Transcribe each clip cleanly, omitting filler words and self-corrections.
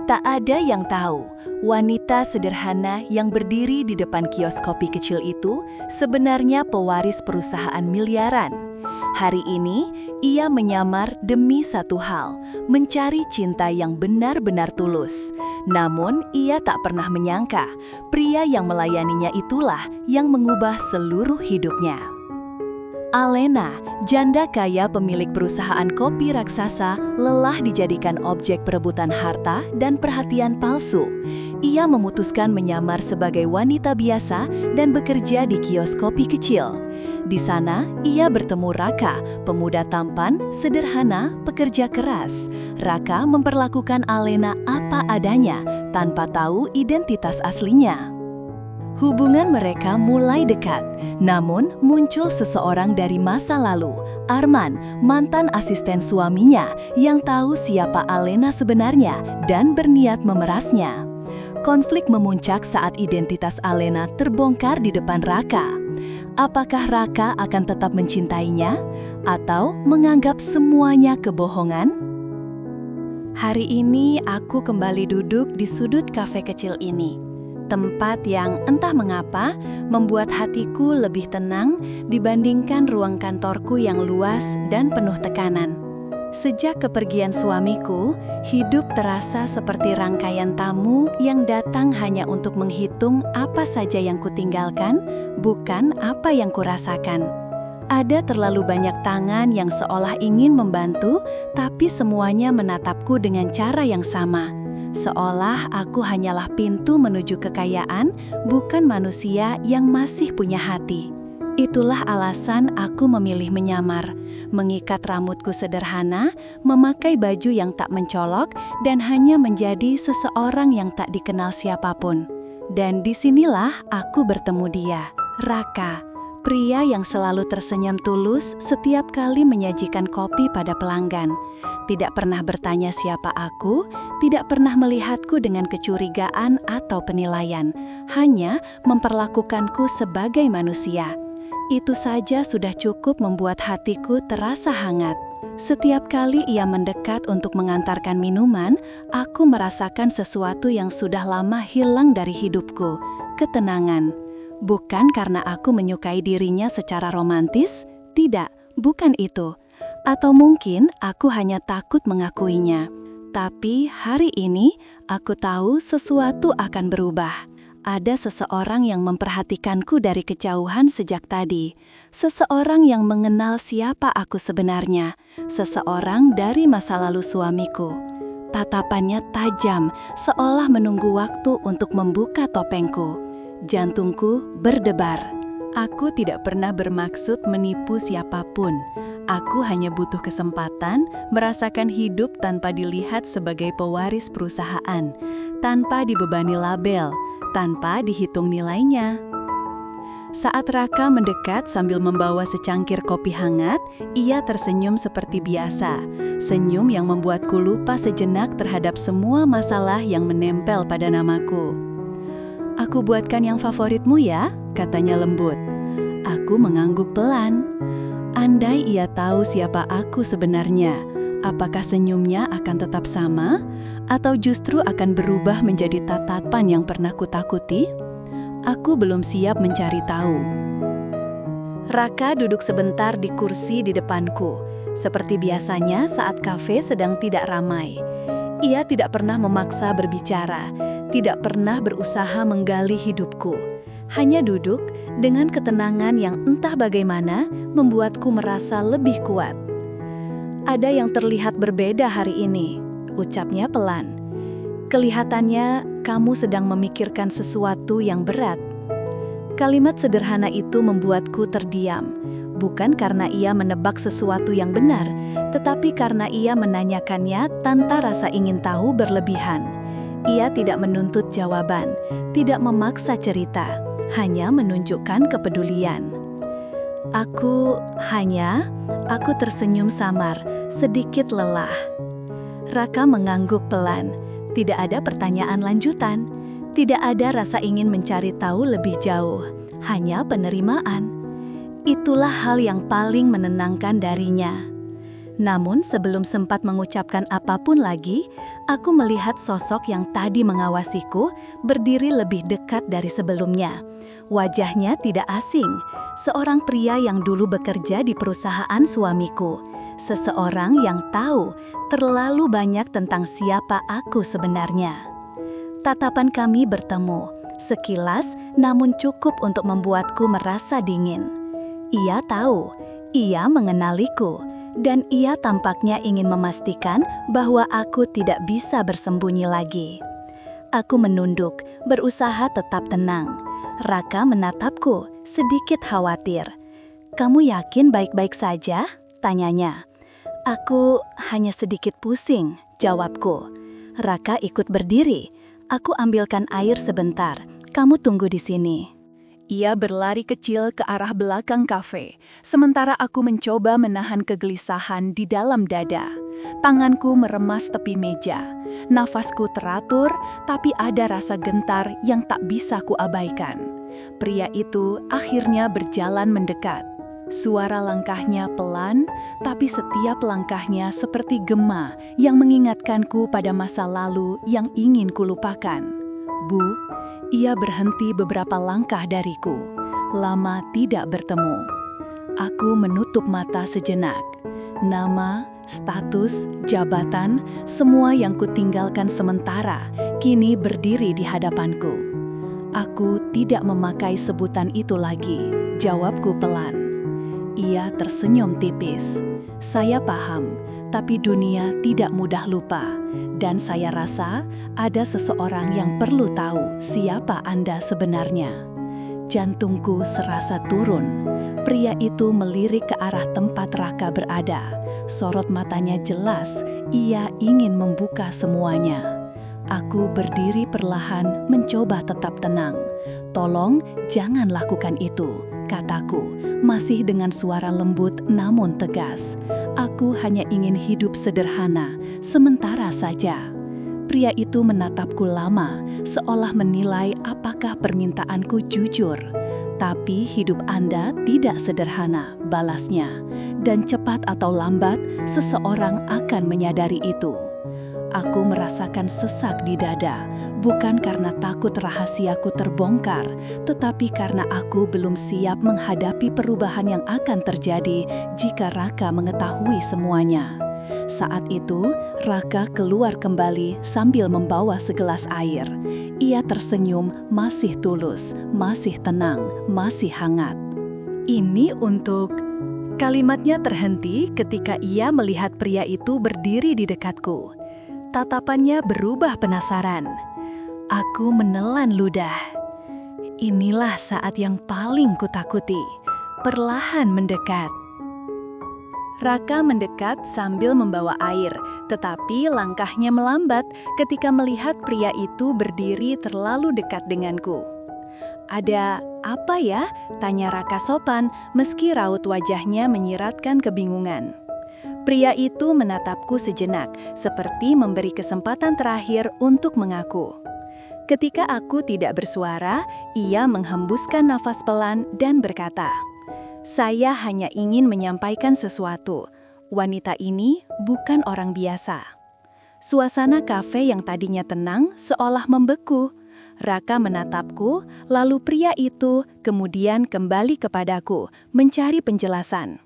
Tak ada yang tahu, wanita sederhana yang berdiri di depan kios kopi kecil itu sebenarnya pewaris perusahaan miliaran. Hari ini, ia menyamar demi satu hal, mencari cinta yang benar-benar tulus. Namun, ia tak pernah menyangka, pria yang melayaninya itulah yang mengubah seluruh hidupnya. Alena, janda kaya pemilik perusahaan kopi raksasa, lelah dijadikan objek perebutan harta dan perhatian palsu. Ia memutuskan menyamar sebagai wanita biasa dan bekerja di kios kopi kecil. Di sana, ia bertemu Raka, pemuda tampan, sederhana, pekerja keras. Raka memperlakukan Alena apa adanya, tanpa tahu identitas aslinya. Hubungan mereka mulai dekat, namun muncul seseorang dari masa lalu, Arman, mantan asisten suaminya yang tahu siapa Alena sebenarnya dan berniat memerasnya. Konflik memuncak saat identitas Alena terbongkar di depan Raka. Apakah Raka akan tetap mencintainya atau menganggap semuanya kebohongan? Hari ini aku kembali duduk di sudut kafe kecil ini. Tempat yang entah mengapa membuat hatiku lebih tenang dibandingkan ruang kantorku yang luas dan penuh tekanan. Sejak kepergian suamiku, hidup terasa seperti rangkaian tamu yang datang hanya untuk menghitung apa saja yang kutinggalkan, bukan apa yang kurasakan. Ada terlalu banyak tangan yang seolah ingin membantu, tapi semuanya menatapku dengan cara yang sama. Seolah aku hanyalah pintu menuju kekayaan, bukan manusia yang masih punya hati. Itulah alasan aku memilih menyamar, mengikat rambutku sederhana, memakai baju yang tak mencolok, dan hanya menjadi seseorang yang tak dikenal siapapun. Dan disinilah aku bertemu dia, Raka. Pria yang selalu tersenyum tulus setiap kali menyajikan kopi pada pelanggan. Tidak pernah bertanya siapa aku, tidak pernah melihatku dengan kecurigaan atau penilaian, hanya memperlakukanku sebagai manusia. Itu saja sudah cukup membuat hatiku terasa hangat. Setiap kali ia mendekat untuk mengantarkan minuman, aku merasakan sesuatu yang sudah lama hilang dari hidupku, ketenangan. Bukan karena aku menyukai dirinya secara romantis, tidak, bukan itu. Atau mungkin aku hanya takut mengakuinya. Tapi hari ini aku tahu sesuatu akan berubah. Ada seseorang yang memperhatikanku dari kejauhan sejak tadi. Seseorang yang mengenal siapa aku sebenarnya. Seseorang dari masa lalu suamiku. Tatapannya tajam, seolah menunggu waktu untuk membuka topengku. Jantungku berdebar. Aku tidak pernah bermaksud menipu siapapun. Aku hanya butuh kesempatan merasakan hidup tanpa dilihat sebagai pewaris perusahaan, tanpa dibebani label, tanpa dihitung nilainya. Saat Raka mendekat sambil membawa secangkir kopi hangat, ia tersenyum seperti biasa. Senyum yang membuatku lupa sejenak terhadap semua masalah yang menempel pada namaku. "Aku buatkan yang favoritmu ya," katanya lembut. Aku mengangguk pelan. Andai ia tahu siapa aku sebenarnya, apakah senyumnya akan tetap sama? Atau justru akan berubah menjadi tatapan yang pernah kutakuti? Aku belum siap mencari tahu. Raka duduk sebentar di kursi di depanku, seperti biasanya saat kafe sedang tidak ramai. Ia tidak pernah memaksa berbicara, tidak pernah berusaha menggali hidupku. Hanya duduk dengan ketenangan yang entah bagaimana membuatku merasa lebih kuat. "Ada yang terlihat berbeda hari ini," ucapnya pelan. "Kelihatannya kamu sedang memikirkan sesuatu yang berat." Kalimat sederhana itu membuatku terdiam. Bukan karena ia menebak sesuatu yang benar, tetapi karena ia menanyakannya tanpa rasa ingin tahu berlebihan. Ia tidak menuntut jawaban, tidak memaksa cerita, hanya menunjukkan kepedulian. Aku tersenyum samar, sedikit lelah. Raka mengangguk pelan. Tidak ada pertanyaan lanjutan, tidak ada rasa ingin mencari tahu lebih jauh, hanya penerimaan. Itulah hal yang paling menenangkan darinya. Namun sebelum sempat mengucapkan apapun lagi, aku melihat sosok yang tadi mengawasiku berdiri lebih dekat dari sebelumnya. Wajahnya tidak asing, seorang pria yang dulu bekerja di perusahaan suamiku. Seseorang yang tahu terlalu banyak tentang siapa aku sebenarnya. Tatapan kami bertemu, sekilas namun cukup untuk membuatku merasa dingin. Ia tahu, ia mengenaliku, dan ia tampaknya ingin memastikan bahwa aku tidak bisa bersembunyi lagi. Aku menunduk, berusaha tetap tenang. Raka menatapku, sedikit khawatir. "Kamu yakin baik-baik saja?" tanyanya. "Aku hanya sedikit pusing," jawabku. Raka ikut berdiri. "Aku ambilkan air sebentar. Kamu tunggu di sini." Ia berlari kecil ke arah belakang kafe, sementara aku mencoba menahan kegelisahan di dalam dada. Tanganku meremas tepi meja. Nafasku teratur, tapi ada rasa gentar yang tak bisa kuabaikan. Pria itu akhirnya berjalan mendekat. Suara langkahnya pelan, tapi setiap langkahnya seperti gema yang mengingatkanku pada masa lalu yang ingin kulupakan. "Bu," ia berhenti beberapa langkah dariku. Lama tidak bertemu. Aku menutup mata sejenak. Nama, status, jabatan, semua yang kutinggalkan sementara, kini berdiri di hadapanku. "Aku tidak memakai sebutan itu lagi," jawabku pelan. Ia tersenyum tipis. "Saya paham, tapi dunia tidak mudah lupa. Dan saya rasa ada seseorang yang perlu tahu siapa Anda sebenarnya." Jantungku serasa turun. Pria itu melirik ke arah tempat Raka berada. Sorot matanya jelas, ia ingin membuka semuanya. Aku berdiri perlahan, mencoba tetap tenang. "Tolong jangan lakukan itu," kataku, masih dengan suara lembut namun tegas. "Aku hanya ingin hidup sederhana, sementara saja." Pria itu menatapku lama, seolah menilai apakah permintaanku jujur. "Tapi hidup Anda tidak sederhana," balasnya. "Dan cepat atau lambat, seseorang akan menyadari itu." Aku merasakan sesak di dada, bukan karena takut rahasiaku terbongkar, tetapi karena aku belum siap menghadapi perubahan yang akan terjadi jika Raka mengetahui semuanya. Saat itu, Raka keluar kembali sambil membawa segelas air. Ia tersenyum, masih tulus, masih tenang, masih hangat. "Ini untuk..." Kalimatnya terhenti ketika ia melihat pria itu berdiri di dekatku. Tatapannya berubah penasaran. Aku menelan ludah. Inilah saat yang paling kutakuti. Perlahan mendekat. Raka mendekat sambil membawa air, tetapi langkahnya melambat ketika melihat pria itu berdiri terlalu dekat denganku. "Ada apa ya?" tanya Raka sopan, meski raut wajahnya menyiratkan kebingungan. Pria itu menatapku sejenak, seperti memberi kesempatan terakhir untuk mengaku. Ketika aku tidak bersuara, ia menghembuskan nafas pelan dan berkata, "Saya hanya ingin menyampaikan sesuatu. Wanita ini bukan orang biasa." Suasana kafe yang tadinya tenang seolah membeku. Raka menatapku, lalu pria itu kemudian kembali kepadaku, mencari penjelasan.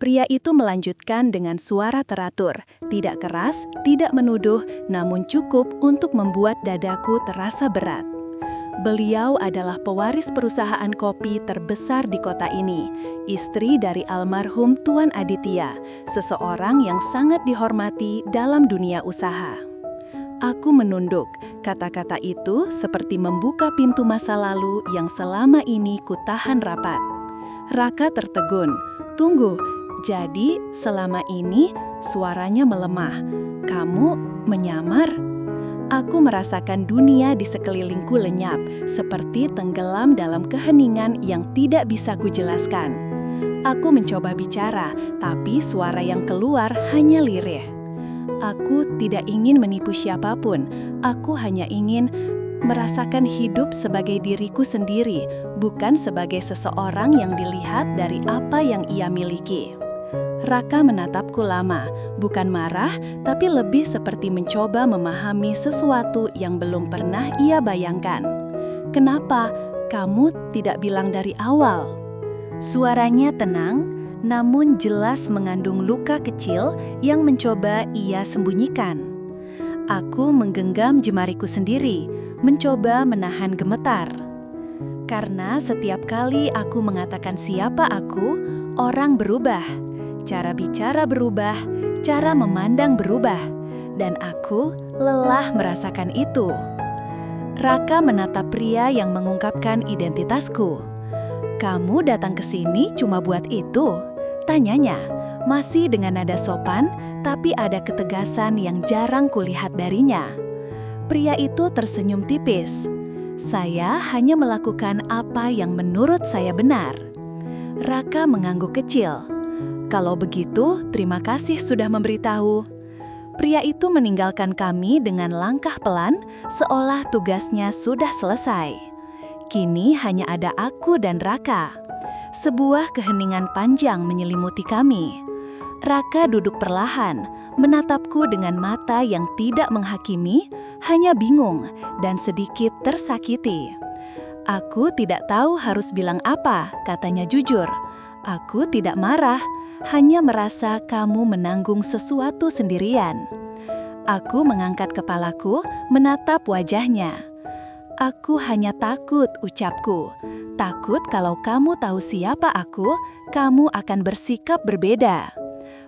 Pria itu melanjutkan dengan suara teratur, tidak keras, tidak menuduh, namun cukup untuk membuat dadaku terasa berat. Beliau adalah pewaris perusahaan kopi terbesar di kota ini, istri dari almarhum Tuan Aditya, seseorang yang sangat dihormati dalam dunia usaha. Aku menunduk, kata-kata itu seperti membuka pintu masa lalu yang selama ini kutahan rapat. Raka tertegun. "Tunggu, jadi selama ini suaranya melemah. Kamu menyamar?" Aku merasakan dunia di sekelilingku lenyap, seperti tenggelam dalam keheningan yang tidak bisa kujelaskan. Aku mencoba bicara, tapi suara yang keluar hanya lirih. Aku tidak ingin menipu siapapun, aku hanya ingin merasakan hidup sebagai diriku sendiri, bukan sebagai seseorang yang dilihat dari apa yang ia miliki. Raka menatapku lama, bukan marah, tapi lebih seperti mencoba memahami sesuatu yang belum pernah ia bayangkan. "Kenapa kamu tidak bilang dari awal?" Suaranya tenang, namun jelas mengandung luka kecil yang mencoba ia sembunyikan. Aku menggenggam jemariku sendiri, mencoba menahan gemetar. Karena setiap kali aku mengatakan siapa aku, orang berubah. Cara bicara berubah, cara memandang berubah, dan aku lelah merasakan itu. Raka menatap pria yang mengungkapkan identitasku. "Kamu datang ke sini cuma buat itu?" tanyanya, masih dengan nada sopan, tapi ada ketegasan yang jarang kulihat darinya. Pria itu tersenyum tipis. "Saya hanya melakukan apa yang menurut saya benar." Raka mengangguk kecil. "Kalau begitu, terima kasih sudah memberitahu." Pria itu meninggalkan kami dengan langkah pelan, seolah tugasnya sudah selesai. Kini hanya ada aku dan Raka. Sebuah keheningan panjang menyelimuti kami. Raka duduk perlahan, menatapku dengan mata yang tidak menghakimi, hanya bingung dan sedikit tersakiti. "Aku tidak tahu harus bilang apa," katanya jujur. "Aku tidak marah, hanya merasa kamu menanggung sesuatu sendirian." Aku mengangkat kepalaku, menatap wajahnya. "Aku hanya takut," ucapku. "Takut kalau kamu tahu siapa aku, kamu akan bersikap berbeda."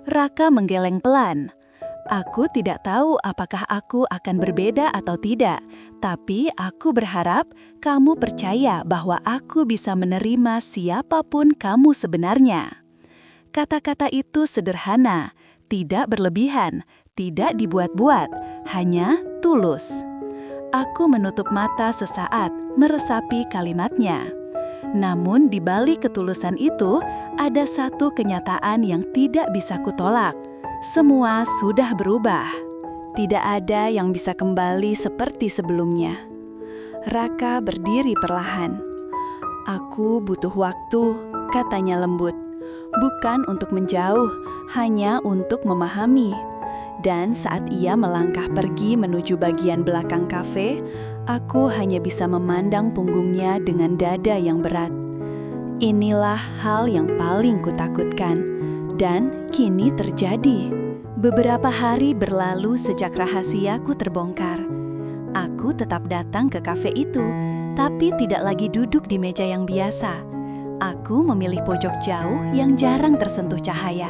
Raka menggeleng pelan. "Aku tidak tahu apakah aku akan berbeda atau tidak, tapi aku berharap kamu percaya bahwa aku bisa menerima siapapun kamu sebenarnya." Kata-kata itu sederhana, tidak berlebihan, tidak dibuat-buat, hanya tulus. Aku menutup mata sesaat, meresapi kalimatnya. Namun di balik ketulusan itu, ada satu kenyataan yang tidak bisa kutolak. Semua sudah berubah. Tidak ada yang bisa kembali seperti sebelumnya. Raka berdiri perlahan. "Aku butuh waktu," katanya lembut. "Bukan untuk menjauh, hanya untuk memahami." Dan saat ia melangkah pergi menuju bagian belakang kafe, aku hanya bisa memandang punggungnya dengan dada yang berat. Inilah hal yang paling kutakutkan, dan kini terjadi. Beberapa hari berlalu sejak rahasiaku terbongkar. Aku tetap datang ke kafe itu, tapi tidak lagi duduk di meja yang biasa. Aku memilih pojok jauh yang jarang tersentuh cahaya.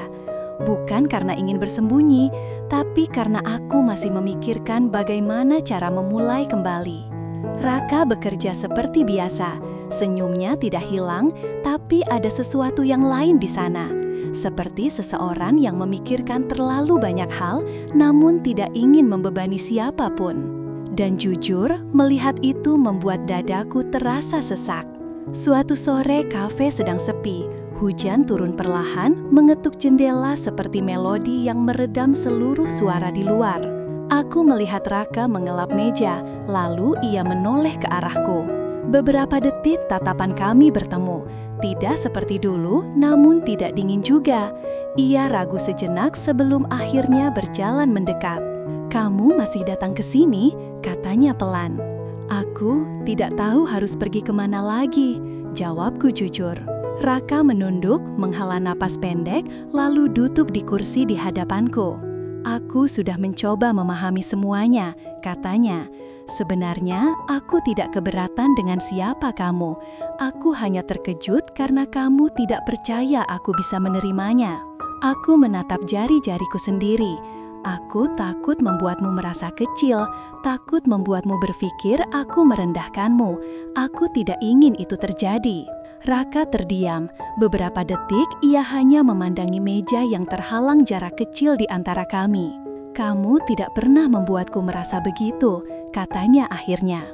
Bukan karena ingin bersembunyi, tapi karena aku masih memikirkan bagaimana cara memulai kembali. Raka bekerja seperti biasa, senyumnya tidak hilang, tapi ada sesuatu yang lain di sana. Seperti seseorang yang memikirkan terlalu banyak hal, namun tidak ingin membebani siapapun. Dan jujur, melihat itu membuat dadaku terasa sesak. Suatu sore kafe sedang sepi, hujan turun perlahan, mengetuk jendela seperti melodi yang meredam seluruh suara di luar. Aku melihat Raka mengelap meja, lalu ia menoleh ke arahku. Beberapa detik tatapan kami bertemu, tidak seperti dulu, namun tidak dingin juga. Ia ragu sejenak sebelum akhirnya berjalan mendekat. "Kamu masih datang ke sini?" katanya pelan. "Aku tidak tahu harus pergi kemana lagi," jawabku jujur. Raka menunduk, menghela napas pendek, lalu duduk di kursi di hadapanku. "Aku sudah mencoba memahami semuanya," katanya. "Sebenarnya aku tidak keberatan dengan siapa kamu. Aku hanya terkejut karena kamu tidak percaya aku bisa menerimanya." Aku menatap jari-jariku sendiri. Aku takut membuatmu merasa kecil, takut membuatmu berpikir aku merendahkanmu. Aku tidak ingin itu terjadi. Raka terdiam. Beberapa detik ia hanya memandangi meja yang terhalang jarak kecil di antara kami. "Kamu tidak pernah membuatku merasa begitu," katanya akhirnya.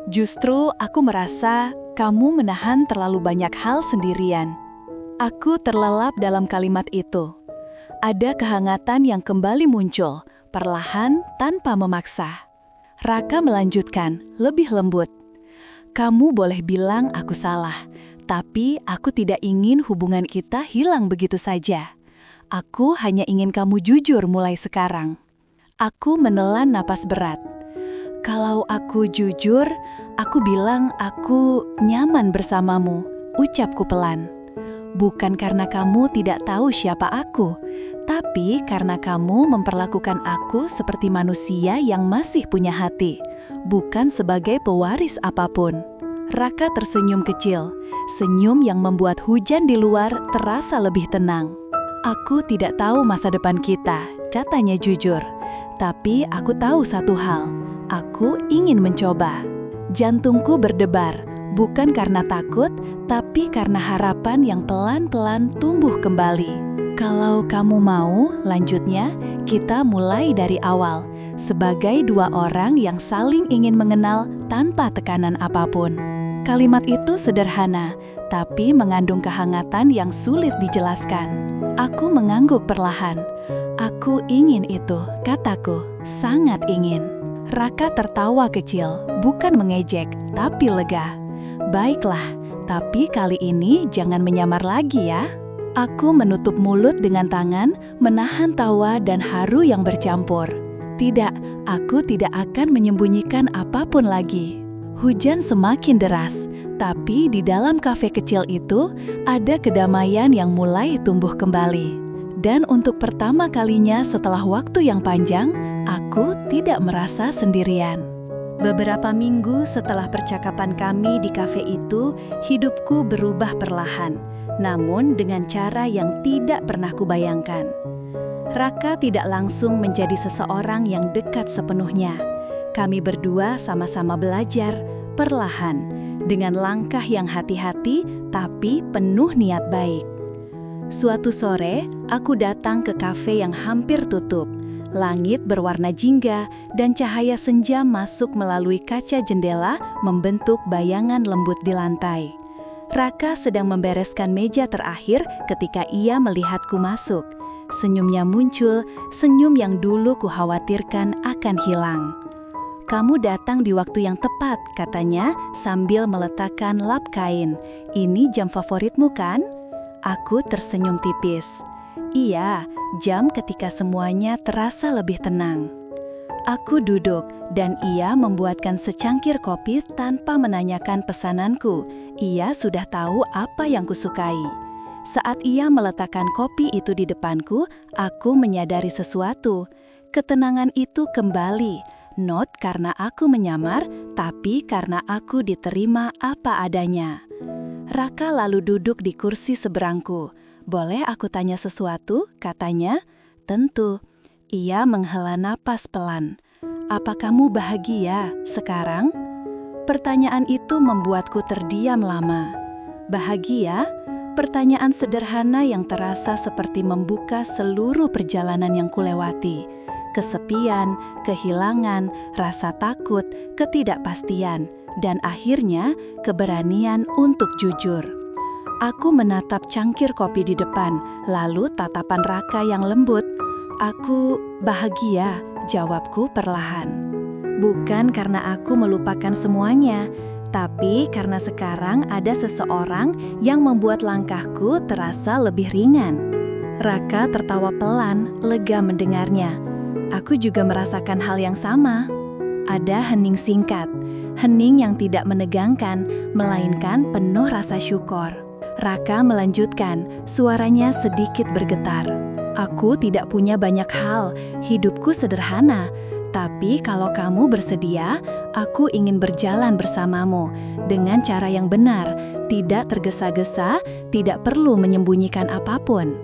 "Justru aku merasa kamu menahan terlalu banyak hal sendirian." Aku terlelap dalam kalimat itu. Ada kehangatan yang kembali muncul, perlahan tanpa memaksa. Raka melanjutkan, lebih lembut. "Kamu boleh bilang aku salah, tapi aku tidak ingin hubungan kita hilang begitu saja. Aku hanya ingin kamu jujur mulai sekarang. Aku menelan napas berat. Kalau aku jujur, aku bilang aku nyaman bersamamu, ucapku pelan. Bukan karena kamu tidak tahu siapa aku, tapi karena kamu memperlakukan aku seperti manusia yang masih punya hati, bukan sebagai pewaris apapun. Raka tersenyum kecil, senyum yang membuat hujan di luar terasa lebih tenang. Aku tidak tahu masa depan kita, katanya jujur. Tapi aku tahu satu hal, aku ingin mencoba. Jantungku berdebar, bukan karena takut, tapi karena harapan yang pelan-pelan tumbuh kembali. Kalau kamu mau, lanjutnya, kita mulai dari awal, sebagai dua orang yang saling ingin mengenal tanpa tekanan apapun. Kalimat itu sederhana, tapi mengandung kehangatan yang sulit dijelaskan. Aku mengangguk perlahan. Aku ingin itu, kataku, sangat ingin. Raka tertawa kecil, bukan mengejek, tapi lega. Baiklah, tapi kali ini jangan menyamar lagi ya. Aku menutup mulut dengan tangan, menahan tawa dan haru yang bercampur. Tidak, aku tidak akan menyembunyikan apapun lagi. Hujan semakin deras, tapi di dalam kafe kecil itu ada kedamaian yang mulai tumbuh kembali. Dan untuk pertama kalinya setelah waktu yang panjang, aku tidak merasa sendirian. Beberapa minggu setelah percakapan kami di kafe itu, hidupku berubah perlahan, namun dengan cara yang tidak pernah kubayangkan. Raka tidak langsung menjadi seseorang yang dekat sepenuhnya. Kami berdua sama-sama belajar, perlahan, dengan langkah yang hati-hati tapi penuh niat baik. Suatu sore, aku datang ke kafe yang hampir tutup. Langit berwarna jingga dan cahaya senja masuk melalui kaca jendela membentuk bayangan lembut di lantai. Raka sedang membereskan meja terakhir ketika ia melihatku masuk. Senyumnya muncul, senyum yang dulu kukhawatirkan akan hilang. Kamu datang di waktu yang tepat, katanya sambil meletakkan lap kain. Ini jam favoritmu kan? Aku tersenyum tipis. Iya, jam ketika semuanya terasa lebih tenang. Aku duduk dan ia membuatkan secangkir kopi tanpa menanyakan pesananku. Ia sudah tahu apa yang kusukai. Saat ia meletakkan kopi itu di depanku, aku menyadari sesuatu. Ketenangan itu kembali, not karena aku menyamar, tapi karena aku diterima apa adanya. Raka lalu duduk di kursi seberangku. Boleh aku tanya sesuatu? Katanya. Tentu. Ia menghela napas pelan. Apa kamu bahagia sekarang? Pertanyaan itu membuatku terdiam lama. Bahagia? Pertanyaan sederhana yang terasa seperti membuka seluruh perjalanan yang kulewati. Kesepian, kehilangan, rasa takut, ketidakpastian, dan akhirnya keberanian untuk jujur. Aku menatap cangkir kopi di depan, lalu tatapan Raka yang lembut. Aku bahagia, jawabku perlahan. Bukan karena aku melupakan semuanya, tapi karena sekarang ada seseorang yang membuat langkahku terasa lebih ringan. Raka tertawa pelan, lega mendengarnya. Aku juga merasakan hal yang sama. Ada hening singkat, hening yang tidak menegangkan, melainkan penuh rasa syukur. Raka melanjutkan, suaranya sedikit bergetar. Aku tidak punya banyak hal, hidupku sederhana. Tapi kalau kamu bersedia, aku ingin berjalan bersamamu dengan cara yang benar, tidak tergesa-gesa, tidak perlu menyembunyikan apapun.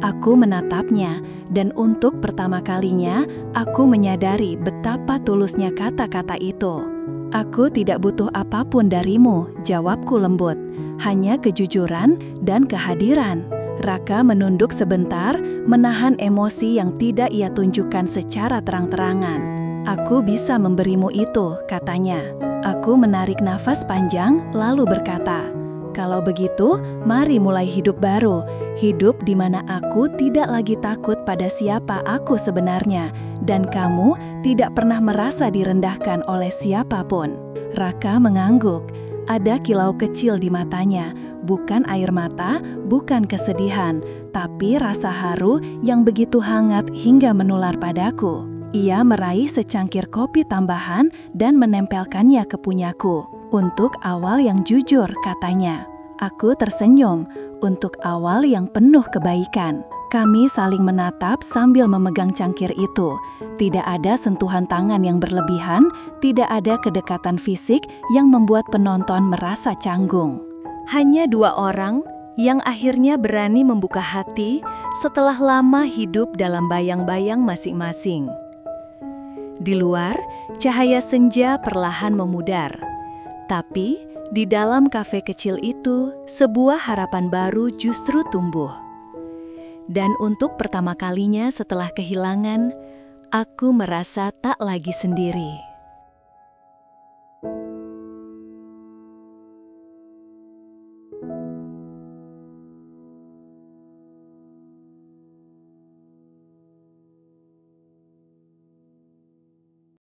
Aku menatapnya, dan untuk pertama kalinya, aku menyadari betapa tulusnya kata-kata itu. Aku tidak butuh apapun darimu, jawabku lembut. Hanya kejujuran dan kehadiran. Raka menunduk sebentar, menahan emosi yang tidak ia tunjukkan secara terang-terangan. Aku bisa memberimu itu, katanya. Aku menarik nafas panjang, lalu berkata, kalau begitu, mari mulai hidup baru. Hidup di mana aku tidak lagi takut pada siapa aku sebenarnya, dan kamu tidak pernah merasa direndahkan oleh siapapun. Raka mengangguk. Ada kilau kecil di matanya, Bukan air mata, bukan kesedihan, tapi rasa haru yang begitu hangat hingga menular padaku. Ia meraih secangkir kopi tambahan dan menempelkannya ke punyaku. Untuk awal yang jujur, katanya. Aku tersenyum, untuk awal yang penuh kebaikan. Kami saling menatap sambil memegang cangkir itu. Tidak ada sentuhan tangan yang berlebihan, tidak ada kedekatan fisik yang membuat penonton merasa canggung. Hanya dua orang yang akhirnya berani membuka hati setelah lama hidup dalam bayang-bayang masing-masing. Di luar, cahaya senja perlahan memudar. Tapi, di dalam kafe kecil itu, sebuah harapan baru justru tumbuh. Dan untuk pertama kalinya setelah kehilangan, aku merasa tak lagi sendiri.